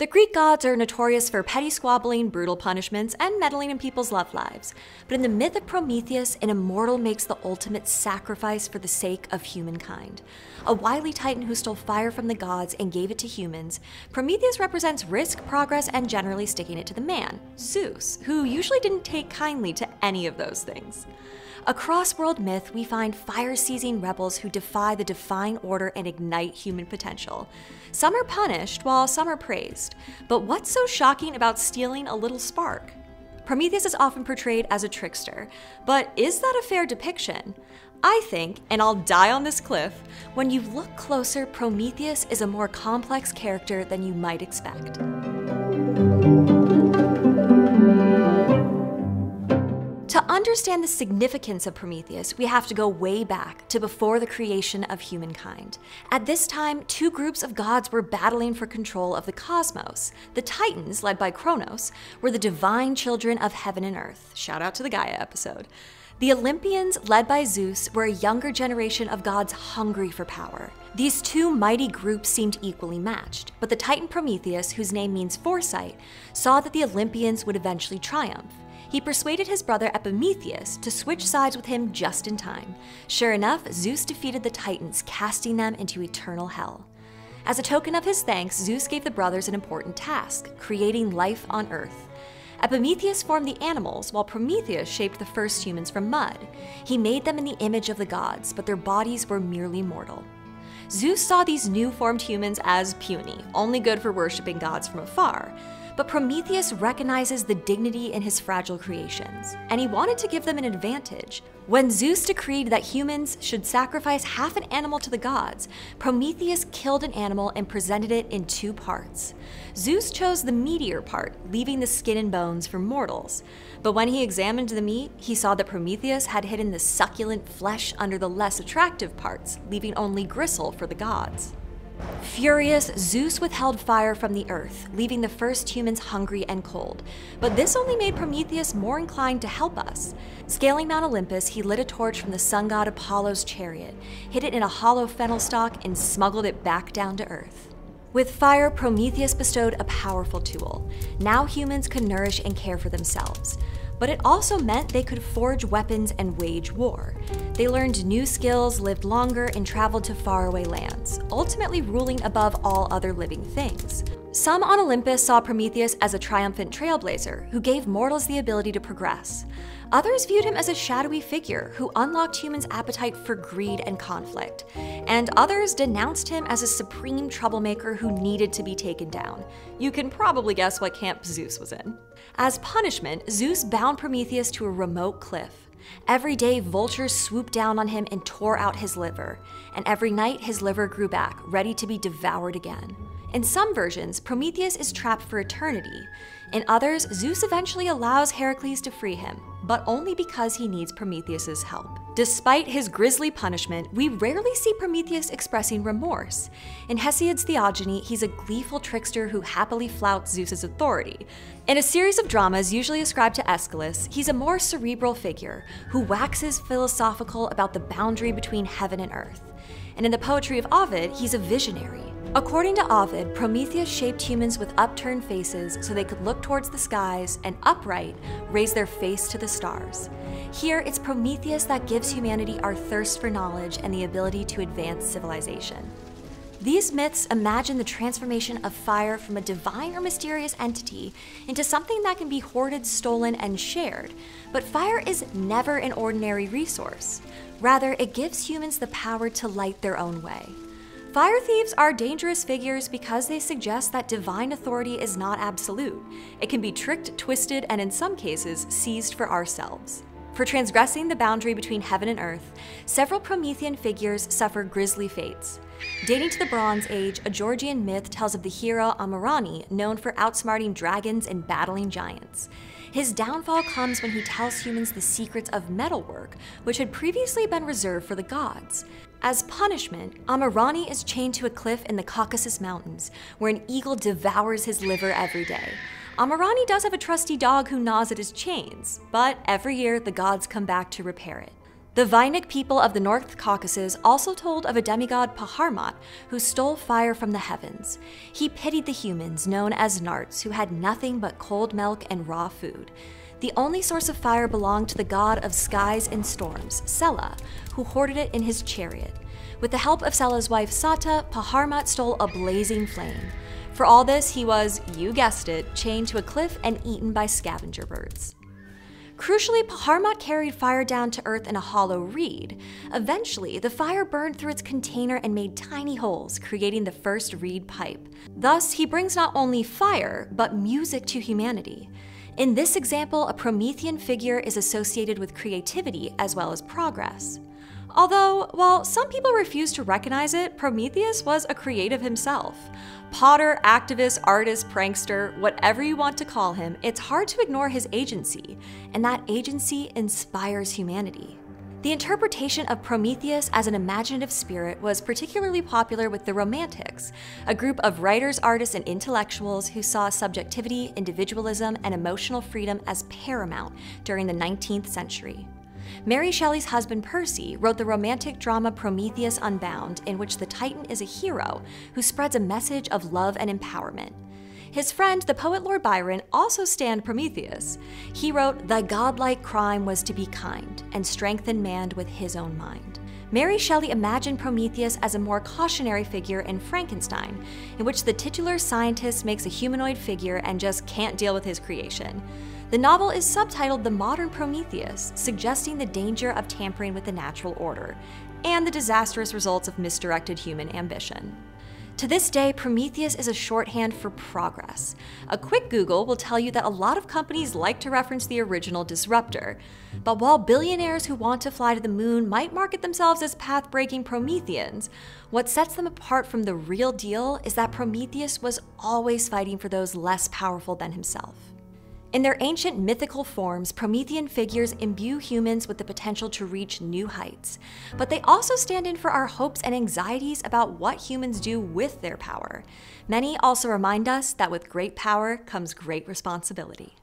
The Greek gods are notorious for petty squabbling, brutal punishments, and meddling in people's love lives. But in the myth of Prometheus, an immortal makes the ultimate sacrifice for the sake of humankind. A wily titan who stole fire from the gods and gave it to humans, Prometheus represents risk, progress, and generally sticking it to the man, Zeus, who usually didn't take kindly to any of those things. Across world myth, we find fire-seizing rebels who defy the divine order and ignite human potential. Some are punished, while some are praised. But what's so shocking about stealing a little spark? Prometheus is often portrayed as a trickster, but is that a fair depiction? I think, and I'll die on this cliff, when you look closer, Prometheus is a more complex character than you might expect. To understand the significance of Prometheus, we have to go way back to before the creation of humankind. At this time, two groups of gods were battling for control of the cosmos. The Titans, led by CRONOS, were the divine children of heaven and earth. Shout out to the Gaia episode. The Olympians, led by Zeus, were a younger generation of gods hungry for power. These two mighty groups seemed equally matched, but the Titan Prometheus, whose name means foresight, saw that the Olympians would eventually triumph. He persuaded his brother Epimetheus to switch sides with him just in time. Sure enough, Zeus defeated the Titans, casting them into eternal hell. As a token of his thanks, Zeus gave the brothers an important task, creating life on Earth. Epimetheus formed the animals, while Prometheus shaped the first humans from mud. He made them in the image of the gods, but their bodies were merely mortal. Zeus saw these new-formed humans as puny, only good for worshipping gods from afar. But Prometheus recognizes the dignity in his fragile creations, and he wanted to give them an advantage. When Zeus decreed that humans should sacrifice half an animal to the gods, Prometheus killed an animal and presented it in two parts. Zeus chose the meatier part, leaving the skin and bones for mortals. But when he examined the meat, he saw that Prometheus had hidden the succulent flesh under the less attractive parts, leaving only gristle for the gods. Furious, Zeus withheld fire from the earth, leaving the first humans hungry and cold. But this only made Prometheus more inclined to help us. Scaling Mount Olympus, he lit a torch from the sun god Apollo's chariot, hid it in a hollow fennel stalk, and smuggled it back down to earth. With fire, Prometheus bestowed a powerful tool. Now humans could nourish and care for themselves. But it also meant they could forge weapons and wage war. They learned new skills, lived longer, and traveled to faraway lands, ultimately ruling above all other living things. Some on Olympus saw Prometheus as a triumphant trailblazer who gave mortals the ability to progress. Others viewed him as a shadowy figure who unlocked humans' appetite for greed and conflict. And others denounced him as a supreme troublemaker who needed to be taken down. You can probably guess what camp Zeus was in. As punishment, Zeus bound Prometheus to a remote cliff. Every day, vultures swooped down on him and tore out his liver. And every night, his liver grew back, ready to be devoured again. In some versions, Prometheus is trapped for eternity. In others, Zeus eventually allows Heracles to free him, but only because he needs Prometheus's help. Despite his grisly punishment, we rarely see Prometheus expressing remorse. In Hesiod's Theogony, he's a gleeful trickster who happily flouts Zeus's authority. In a series of dramas usually ascribed to Aeschylus, he's a more cerebral figure who waxes philosophical about the boundary between heaven and earth. And in the poetry of Ovid, he's a visionary. According to Ovid, Prometheus shaped humans with upturned faces so they could look towards the skies and upright, raise their face to the stars. Here, it's Prometheus that gives humanity our thirst for knowledge and the ability to advance civilization. These myths imagine the transformation of fire from a divine or mysterious entity into something that can be hoarded, stolen, and shared. But fire is never an ordinary resource. Rather, it gives humans the power to light their own way. Fire thieves are dangerous figures because they suggest that divine authority is not absolute. It can be tricked, twisted, and in some cases, seized for ourselves. For transgressing the boundary between heaven and earth, several Promethean figures suffer grisly fates. Dating to the Bronze Age, a Georgian myth tells of the hero Amirani, known for outsmarting dragons and battling giants. His downfall comes when he tells humans the secrets of metalwork, which had previously been reserved for the gods. As punishment, Amirani is chained to a cliff in the Caucasus Mountains, where an eagle devours his liver every day. Amirani does have a trusty dog who gnaws at his chains, but every year the gods come back to repair it. The Vainic people of the North Caucasus also told of a demigod Paharmat who stole fire from the heavens. He pitied the humans, known as Narts, who had nothing but cold milk and raw food. The only source of fire belonged to the god of skies and storms, Sela, who hoarded it in his chariot. With the help of Sela's wife Sata, Paharmat stole a blazing flame. For all this, he was, you guessed it, chained to a cliff and eaten by scavenger birds. Crucially, Paharmat carried fire down to earth in a hollow reed. Eventually, the fire burned through its container and made tiny holes, creating the first reed pipe. Thus, he brings not only fire, but music to humanity. In this example, a Promethean figure is associated with creativity as well as progress. Although, while some people refuse to recognize it, Prometheus was a creative himself. Potter, activist, artist, prankster, whatever you want to call him, it's hard to ignore his agency, and that agency inspires humanity. The interpretation of Prometheus as an imaginative spirit was particularly popular with the Romantics, a group of writers, artists, and intellectuals who saw subjectivity, individualism, and emotional freedom as paramount during the 19th century. Mary Shelley's husband Percy wrote the romantic drama Prometheus Unbound, in which the Titan is a hero who spreads a message of love and empowerment. His friend, the poet Lord Byron, also stanned Prometheus. He wrote, "Thy godlike crime was to be kind, and strengthen man with his own mind." Mary Shelley imagined Prometheus as a more cautionary figure in Frankenstein, in which the titular scientist makes a humanoid figure and just can't deal with his creation. The novel is subtitled The Modern Prometheus, suggesting the danger of tampering with the natural order, and the disastrous results of misdirected human ambition. To this day, Prometheus is a shorthand for progress. A quick Google will tell you that a lot of companies like to reference the original disruptor. But while billionaires who want to fly to the moon might market themselves as path-breaking Prometheans, what sets them apart from the real deal is that Prometheus was always fighting for those less powerful than himself. In their ancient mythical forms, Promethean figures imbue humans with the potential to reach new heights, but they also stand in for our hopes and anxieties about what humans do with their power. Many also remind us that with great power comes great responsibility.